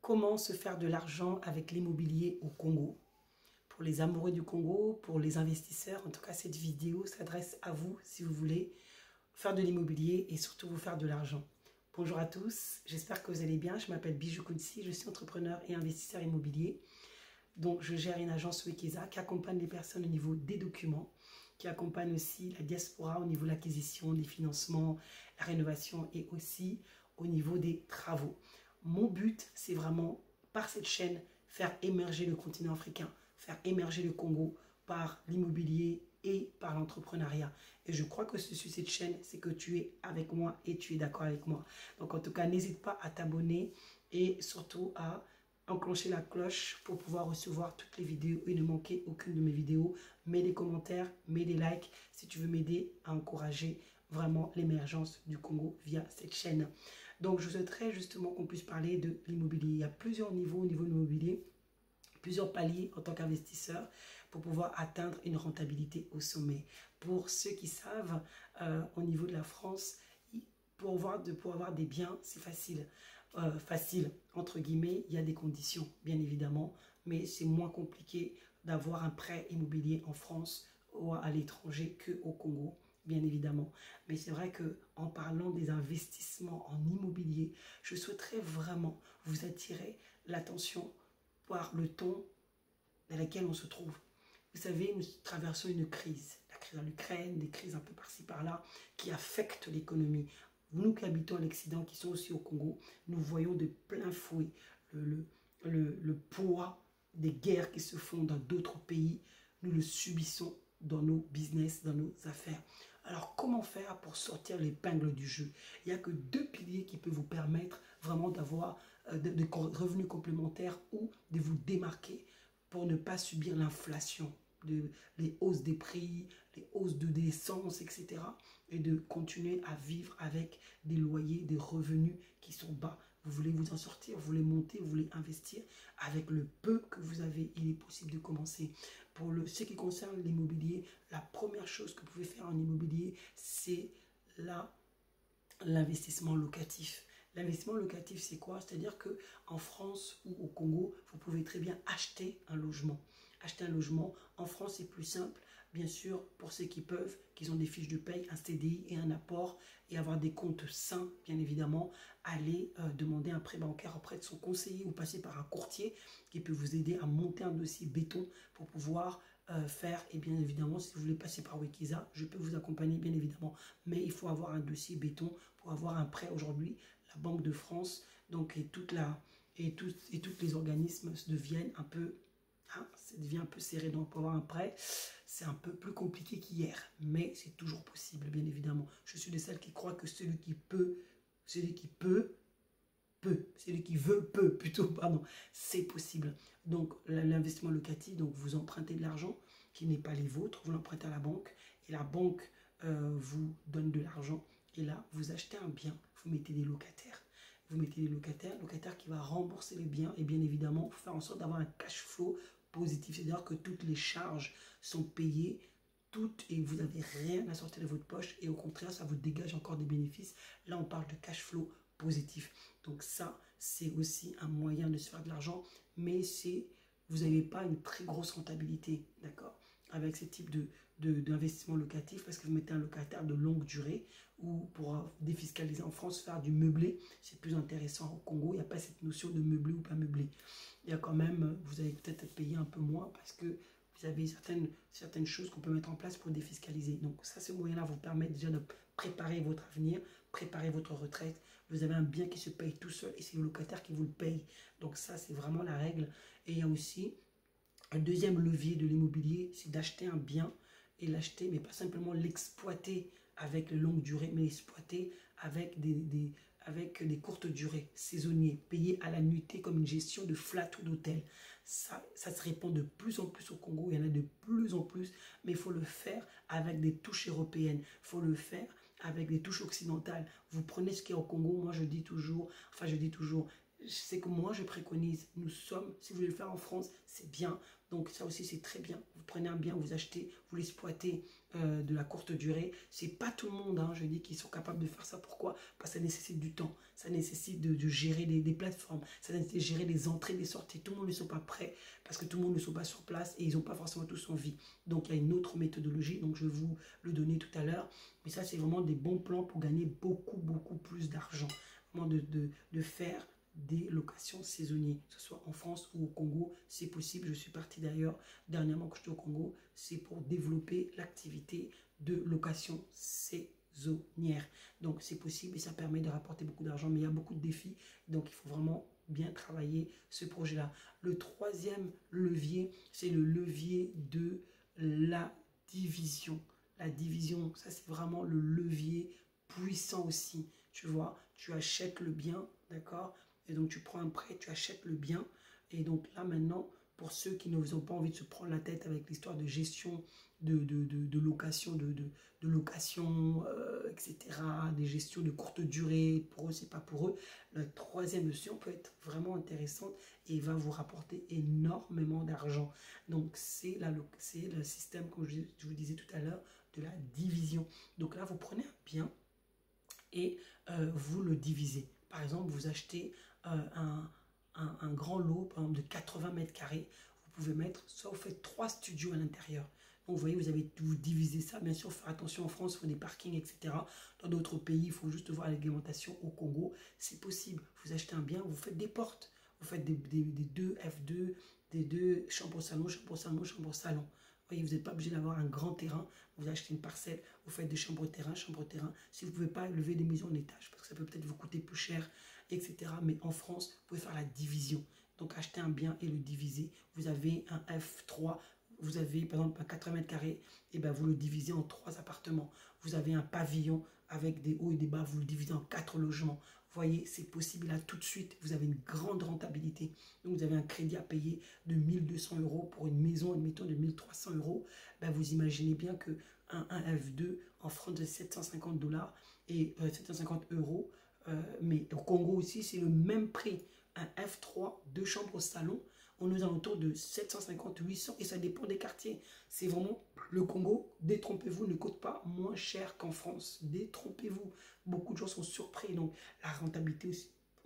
Comment se faire de l'argent avec l'immobilier au Congo? Pour les amoureux du Congo, pour les investisseurs, en tout cas cette vidéo s'adresse à vous si vous voulez faire de l'immobilier et surtout vous faire de l'argent. Bonjour à tous, j'espère que vous allez bien. Je m'appelle Bijou Kounsi, je suis entrepreneur et investisseur immobilier. Donc je gère une agence Wekeza qui accompagne les personnes au niveau des documents, qui accompagne aussi la diaspora au niveau de l'acquisition, des financements, la rénovation et aussi au niveau des travaux. Mon but, c'est vraiment, par cette chaîne, faire émerger le continent africain, faire émerger le Congo par l'immobilier et par l'entrepreneuriat. Et je crois que sur cette chaîne, c'est que tu es avec moi et tu es d'accord avec moi. Donc en tout cas, n'hésite pas à t'abonner et surtout à enclencher la cloche pour pouvoir recevoir toutes les vidéos et ne manquer aucune de mes vidéos. Mets des commentaires, mets des likes si tu veux m'aider à encourager vraiment l'émergence du Congo via cette chaîne. Donc je souhaiterais justement qu'on puisse parler de l'immobilier. Il y a plusieurs niveaux au niveau de l'immobilier, plusieurs paliers en tant qu'investisseur pour pouvoir atteindre une rentabilité au sommet. Pour ceux qui savent, au niveau de la France, pour avoir des biens, c'est facile. Facile, entre guillemets, il y a des conditions, bien évidemment, mais c'est moins compliqué d'avoir un prêt immobilier en France ou à l'étranger qu'au Congo, bien évidemment. Mais c'est vrai qu'en parlant des investissements en immobilier, je souhaiterais vraiment vous attirer l'attention par le ton dans lequel on se trouve. Vous savez, nous traversons une crise, la crise en Ukraine, des crises un peu par-ci par-là, qui affectent l'économie. Nous qui habitons à l'Occident, qui sont aussi au Congo, nous voyons de plein fouet le poids des guerres qui se font dans d'autres pays. Nous le subissons dans nos business, dans nos affaires. Alors, comment faire pour sortir l'épingle du jeu? Il n'y a que deux piliers qui peuvent vous permettre vraiment d'avoir des revenus complémentaires ou de vous démarquer pour ne pas subir l'inflation, les hausses des prix, les hausses de l'essence, etc. Et de continuer à vivre avec des loyers, des revenus qui sont bas. Vous voulez vous en sortir, vous voulez monter, vous voulez investir. Avec le peu que vous avez, il est possible de commencer. Pour ce qui concerne l'immobilier, la première chose que vous pouvez faire en immobilier, c'est l'investissement locatif. L'investissement locatif, c'est quoi? C'est-à-dire qu'en France ou au Congo, vous pouvez très bien acheter un logement. Acheter un logement, en France, c'est plus simple. Bien sûr, pour ceux qui peuvent, qui ont des fiches de paye, un CDI et un apport, et avoir des comptes sains, bien évidemment, aller demander un prêt bancaire auprès de son conseiller ou passer par un courtier qui peut vous aider à monter un dossier béton pour pouvoir faire, et bien évidemment, si vous voulez passer par Wekeza, je peux vous accompagner, bien évidemment, mais il faut avoir un dossier béton pour avoir un prêt aujourd'hui. La Banque de France, donc, et tous les organismes deviennent un peu, ça devient un peu serré, donc pour avoir un prêt, c'est un peu plus compliqué qu'hier, mais c'est toujours possible, bien évidemment. Je suis de celles qui croient que celui qui veut peut, plutôt, pardon, c'est possible. Donc l'investissement locatif, donc vous empruntez de l'argent qui n'est pas les vôtres, vous l'empruntez à la banque, et la banque vous donne de l'argent, et là, vous achetez un bien, vous mettez des locataires. Vous mettez des locataires qui va rembourser les biens et bien évidemment faire en sorte d'avoir un cash flow positif. C'est-à-dire que toutes les charges sont payées, et vous n'avez rien à sortir de votre poche et au contraire, ça vous dégage encore des bénéfices. Là, on parle de cash flow positif. Donc ça, c'est aussi un moyen de se faire de l'argent, mais vous n'avez pas une très grosse rentabilité, d'accord, avec ce type d'investissement locatif, parce que vous mettez un locataire de longue durée, ou pour défiscaliser en France, faire du meublé, c'est plus intéressant. Au Congo, il n'y a pas cette notion de meublé ou pas meublé. Il y a quand même, vous allez peut-être payer un peu moins parce que vous avez certaines choses qu'on peut mettre en place pour défiscaliser. Donc ça, ce moyen-là vous permet déjà de préparer votre avenir, préparer votre retraite. Vous avez un bien qui se paye tout seul et c'est le locataire qui vous le paye. Donc ça, c'est vraiment la règle. Et il y a aussi un deuxième levier de l'immobilier, c'est d'acheter un bien et l'acheter, mais pas simplement l'exploiter avec de longue durée, mais l'exploiter avec des courtes durées, saisonniers, payés à la nuitée comme une gestion de flat ou d'hôtel. Ça se répand de plus en plus au Congo, il y en a de plus en plus, mais il faut le faire avec des touches européennes, il faut le faire avec des touches occidentales. Vous prenez ce qui est au Congo, moi je dis toujours, c'est que moi je préconise, nous sommes, si vous voulez le faire en France, c'est bien. Donc ça aussi c'est très bien. Vous prenez un bien, vous achetez, vous l'exploitez de la courte durée. C'est pas tout le monde, hein, je dis, qui sont capables de faire ça. Pourquoi? Parce que ça nécessite du temps, ça nécessite de gérer des plateformes, ça nécessite de gérer les entrées, les sorties. Tout le monde ne sont pas prêts parce que tout le monde ne sont pas sur place et ils n'ont pas forcément tous envie. Donc il y a une autre méthodologie, donc je vais vous le donner tout à l'heure. Mais ça c'est vraiment des bons plans pour gagner beaucoup plus d'argent. Vraiment de faire des locations saisonnières, que ce soit en France ou au Congo, c'est possible. Je suis parti d'ailleurs dernièrement que j'étais au Congo, c'est pour développer l'activité de location saisonnière. Donc c'est possible et ça permet de rapporter beaucoup d'argent, mais il y a beaucoup de défis, donc il faut vraiment bien travailler ce projet-là. Le troisième levier, c'est le levier de la division. La division, ça c'est vraiment le levier puissant aussi. Tu vois, tu achètes le bien, d'accord? Et donc, tu prends un prêt, tu achètes le bien. Et donc, là, maintenant, pour ceux qui n'ont pas envie de se prendre la tête avec l'histoire de gestion, de location, location, etc., des gestions de courte durée, pour eux, c'est pas pour eux. La troisième option peut être vraiment intéressante et va vous rapporter énormément d'argent. Donc, c'est le système, comme je vous disais tout à l'heure, de la division. Donc là, vous prenez un bien et vous le divisez. Par exemple, vous achetez un grand lot, par exemple, de 80 mètres carrés. Vous pouvez mettre, soit vous faites 3 studios à l'intérieur. Donc, vous voyez, vous divisez ça. Bien sûr, faire attention en France, il faut des parkings, etc. Dans d'autres pays, il faut juste voir l'alimentation. Au Congo, c'est possible. Vous achetez un bien, vous faites des portes. Vous faites des 2 F2, des 2 chambres au salon, chambre au salon, chambre au salon. Vous voyez, vous n'êtes pas obligé d'avoir un grand terrain. Vous achetez une parcelle, vous faites des chambres au terrain, chambre au terrain. Si vous ne pouvez pas lever des maisons en étage, parce que ça peut peut-être vous coûter plus cher, etc. Mais en France, vous pouvez faire la division. Donc, acheter un bien et le diviser. Vous avez un F3, vous avez par exemple un 80 mètres carrés, et ben vous le divisez en 3 appartements. Vous avez un pavillon avec des hauts et des bas, vous le divisez en 4 logements. Vous voyez, c'est possible là tout de suite. Vous avez une grande rentabilité. Donc, vous avez un crédit à payer de 1200 € pour une maison, admettons, de 1300 €. Ben, vous imaginez bien que un F2 en France de 750 $ et 750 €. Mais au Congo aussi, c'est le même prix. Un F3, 2 chambres au salon, on est autour de 750, 800 et ça dépend des quartiers. C'est vraiment le Congo, détrompez-vous, ne coûte pas moins cher qu'en France. Détrompez-vous. Beaucoup de gens sont surpris. Donc la rentabilité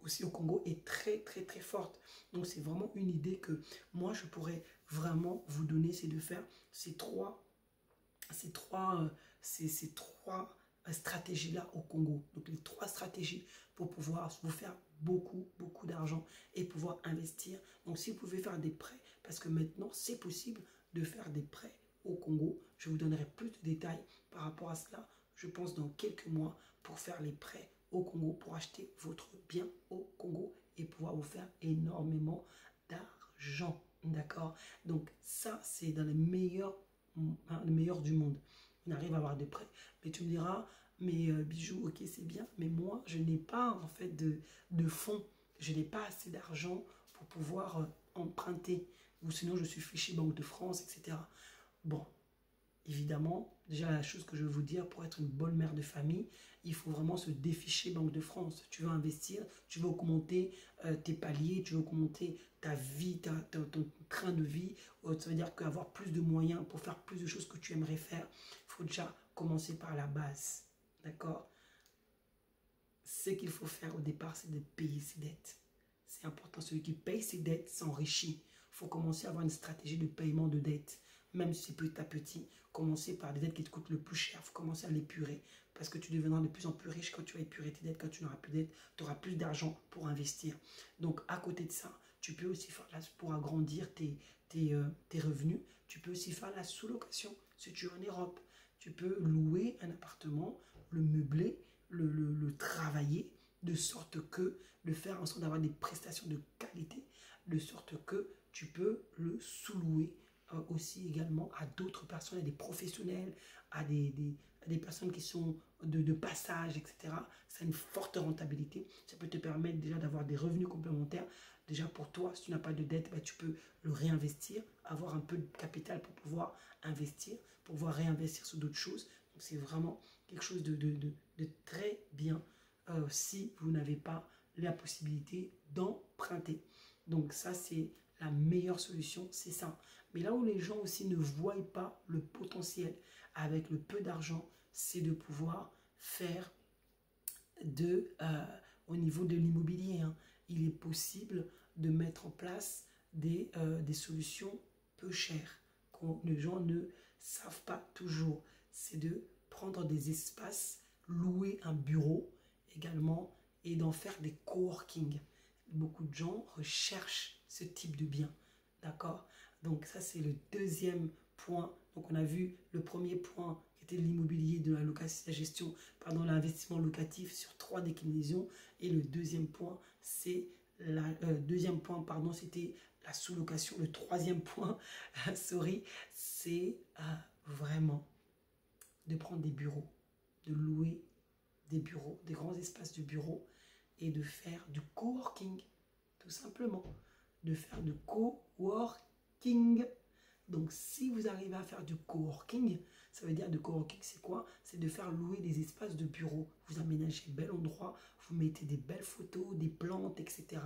aussi au Congo est très forte. Donc c'est vraiment une idée que moi je pourrais vraiment vous donner, c'est de faire ces trois stratégies-là au Congo. Donc les 3 stratégies pour pouvoir vous faire beaucoup d'argent et pouvoir investir. Donc si vous pouvez faire des prêts, parce que maintenant c'est possible de faire des prêts au Congo, je vous donnerai plus de détails par rapport à cela, je pense dans quelques mois, pour faire les prêts au Congo, pour acheter votre bien au Congo et pouvoir vous faire énormément d'argent. D'accord? Donc ça, c'est dans le meilleur du monde. On arrive à avoir des prêts. Mais tu me diras, mais Bijou, ok, c'est bien, mais moi, je n'ai pas en fait de fonds. Je n'ai pas assez d'argent pour pouvoir emprunter. Ou sinon, je suis fiché Banque de France, etc. Bon, évidemment, déjà la chose que je veux vous dire, pour être une bonne mère de famille, il faut vraiment se déficher Banque de France. Tu veux investir, tu veux augmenter tes paliers, tu veux augmenter ta vie, ton train de vie. Ça veut dire qu'avoir plus de moyens pour faire plus de choses que tu aimerais faire, il faut déjà commencer par la base. D'accord? Ce qu'il faut faire au départ, c'est de payer ses dettes. C'est important. Celui qui paye ses dettes s'enrichit. Il faut commencer à avoir une stratégie de paiement de dettes. Même si c'est petit à petit, commencer par des dettes qui te coûtent le plus cher. Il faut commencer à l'épurer. Parce que tu deviendras de plus en plus riche quand tu vas épurer tes dettes. Quand tu n'auras plus de dettes, tu auras plus d'argent pour investir. Donc, à côté de ça, tu peux aussi faire pour agrandir tes revenus. Tu peux aussi faire la sous-location. Si tu es en Europe, tu peux louer un appartement, le meubler, le travailler, de sorte que, de faire en sorte d'avoir des prestations de qualité, de sorte que tu peux le sous-louer aussi également à d'autres personnes, à des professionnels, à des personnes qui sont de passage, etc. Ça a une forte rentabilité. Ça peut te permettre déjà d'avoir des revenus complémentaires. Déjà pour toi, si tu n'as pas de dette, bah, tu peux le réinvestir, avoir un peu de capital pour pouvoir investir, pour pouvoir réinvestir sur d'autres choses. Donc c'est vraiment quelque chose de très bien si vous n'avez pas la possibilité d'en emprunter. Donc ça, c'est la meilleure solution, c'est ça. Mais là où les gens aussi ne voient pas le potentiel avec le peu d'argent, c'est de pouvoir faire au niveau de l'immobilier. Hein. Il est possible de mettre en place des solutions peu chères que les gens ne savent pas toujours. C'est de prendre des espaces, louer un bureau également et d'en faire des coworking. Beaucoup de gens recherchent ce type de bien. D'accord? Donc ça, c'est le deuxième point. Donc on a vu le premier point qui était l'immobilier, de la location, la gestion, pardon, l'investissement locatif sur 3 déclinaisons. Et le deuxième point, c'est c'était la sous-location. Le troisième point, sorry, c'est vraiment de prendre des bureaux, de louer des bureaux, des grands espaces de bureaux et de faire du coworking, tout simplement. De faire du coworking. Donc, si vous arrivez à faire du coworking, ça veut dire du coworking, c'est quoi? C'est de faire louer des espaces de bureaux. Vous aménagez un bel endroit, vous mettez des belles photos, des plantes, etc.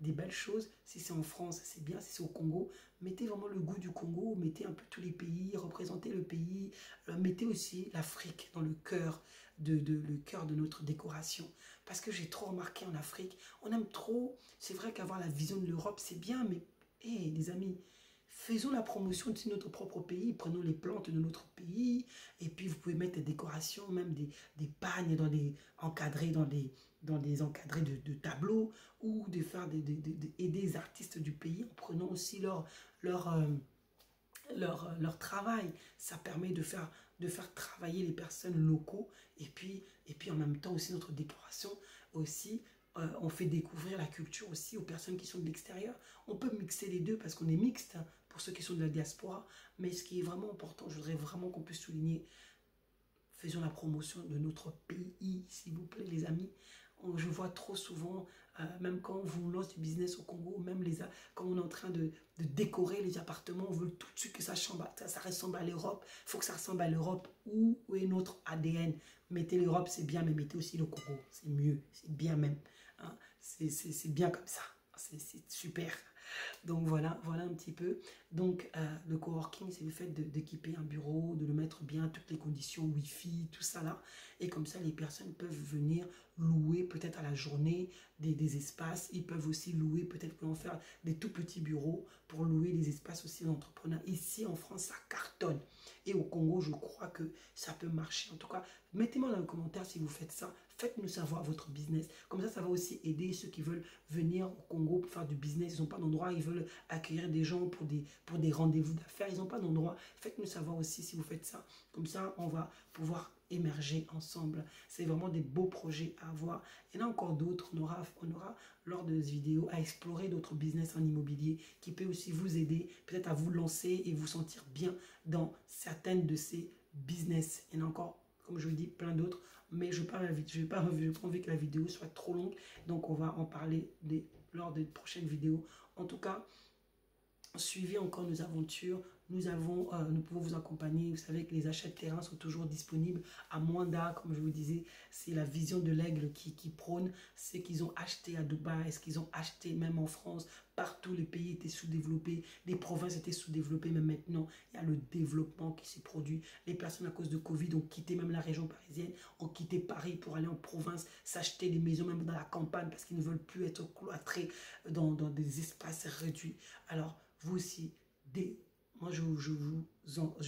Des belles choses. Si c'est en France, c'est bien. Si c'est au Congo, mettez vraiment le goût du Congo. Mettez un peu tous les pays, représentez le pays. Mettez aussi l'Afrique dans le cœur de notre décoration. Parce que j'ai trop remarqué en Afrique, on aime trop. C'est vrai qu'avoir la vision de l'Europe, c'est bien, mais hey, les amis, faisons la promotion de notre propre pays, prenons les plantes de notre pays, et puis vous pouvez mettre des décorations, même des pagnes encadrés dans des encadrés de tableaux, ou de faire aider les artistes du pays en prenant aussi leur travail. Ça permet de faire travailler les personnes locaux, et puis en même temps aussi notre décoration aussi. On fait découvrir la culture aussi aux personnes qui sont de l'extérieur. On peut mixer les deux parce qu'on est mixte, hein, pour ceux qui sont de la diaspora. Mais ce qui est vraiment important, je voudrais vraiment qu'on puisse souligner, faisons la promotion de notre pays, s'il vous plaît, les amis. Je vois trop souvent, même quand on vous lance du business au Congo, même quand on est en train de décorer les appartements, on veut tout de suite que ça ressemble à l'Europe. Il faut que ça ressemble à l'Europe. Où est notre ADN? Mettez l'Europe, c'est bien, mais mettez aussi le Congo. C'est mieux, c'est bien même. Hein? C'est bien comme ça. C'est super. Donc voilà un petit peu. Donc le coworking, c'est le fait d'équiper un bureau, de le mettre bien, toutes les conditions Wi-Fi, tout ça là. Et comme ça, les personnes peuvent venir louer peut-être à la journée des espaces. Ils peuvent aussi louer, peut-être qu'on faire des tout petits bureaux pour louer des espaces aussi d'entrepreneurs. Ici en France, ça cartonne. Et au Congo, je crois que ça peut marcher. En tout cas, mettez-moi dans les commentaires si vous faites ça. Faites-nous savoir votre business. Comme ça va aussi aider ceux qui veulent venir au Congo pour faire du business. Ils n'ont pas d'endroit. Ils veulent accueillir des gens pour des rendez-vous d'affaires. Ils n'ont pas d'endroit. Faites-nous savoir aussi si vous faites ça. Comme ça, on va pouvoir émerger ensemble. C'est vraiment des beaux projets à avoir. Il y en a encore d'autres. On aura lors de cette vidéo à explorer d'autres business en immobilier qui peut aussi vous aider peut-être à vous lancer et vous sentir bien dans certaines de ces business. Il y en a encore, comme je vous dis, plein d'autres. Mais je n'ai pas envie que la vidéo soit trop longue. Donc, on va en parler lors des prochaines vidéos. En tout cas, suivez encore nos aventures. Nous pouvons vous accompagner. Vous savez que les achats de terrain sont toujours disponibles à moins d'un. Comme je vous disais, c'est la vision de l'aigle qui prône. C'est qu'ils ont acheté à Dubaï, ce qu'ils ont acheté même en France. Partout, les pays étaient sous-développés. Les provinces étaient sous-développées. Mais maintenant, il y a le développement qui s'est produit. Les personnes, à cause de Covid, ont quitté même la région parisienne, ont quitté Paris pour aller en province, s'acheter des maisons même dans la campagne parce qu'ils ne veulent plus être cloîtrés dans des espaces réduits. Alors, vous aussi, moi, je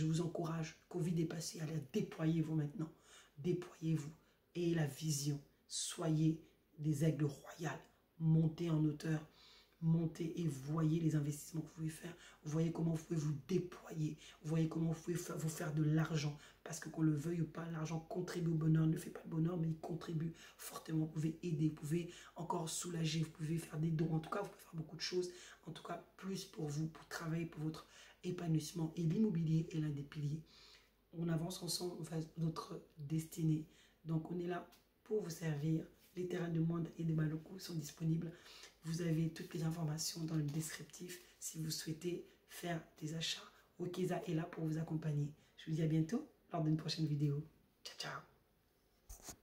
vous encourage. Covid est passé. Allez, déployez-vous maintenant. Déployez-vous. Et la vision. Soyez des aigles royales. Montez en hauteur. Montez et voyez les investissements que vous pouvez faire. Voyez comment vous pouvez vous déployer. Voyez comment vous pouvez vous faire de l'argent. Parce que qu'on le veuille ou pas, l'argent contribue au bonheur. Ne fait pas le bonheur, mais il contribue fortement. Vous pouvez aider, vous pouvez encore soulager, vous pouvez faire des dons. En tout cas, vous pouvez faire beaucoup de choses. En tout cas, plus pour vous, pour travailler, pour votre épanouissement. Et l'immobilier est l'un des piliers. On avance ensemble vers notre destinée. Donc, on est là pour vous servir. Les terrains de Monde et de Maloko sont disponibles. Vous avez toutes les informations dans le descriptif si vous souhaitez faire des achats. Okeza est là pour vous accompagner. Je vous dis à bientôt lors d'une prochaine vidéo. Ciao, ciao.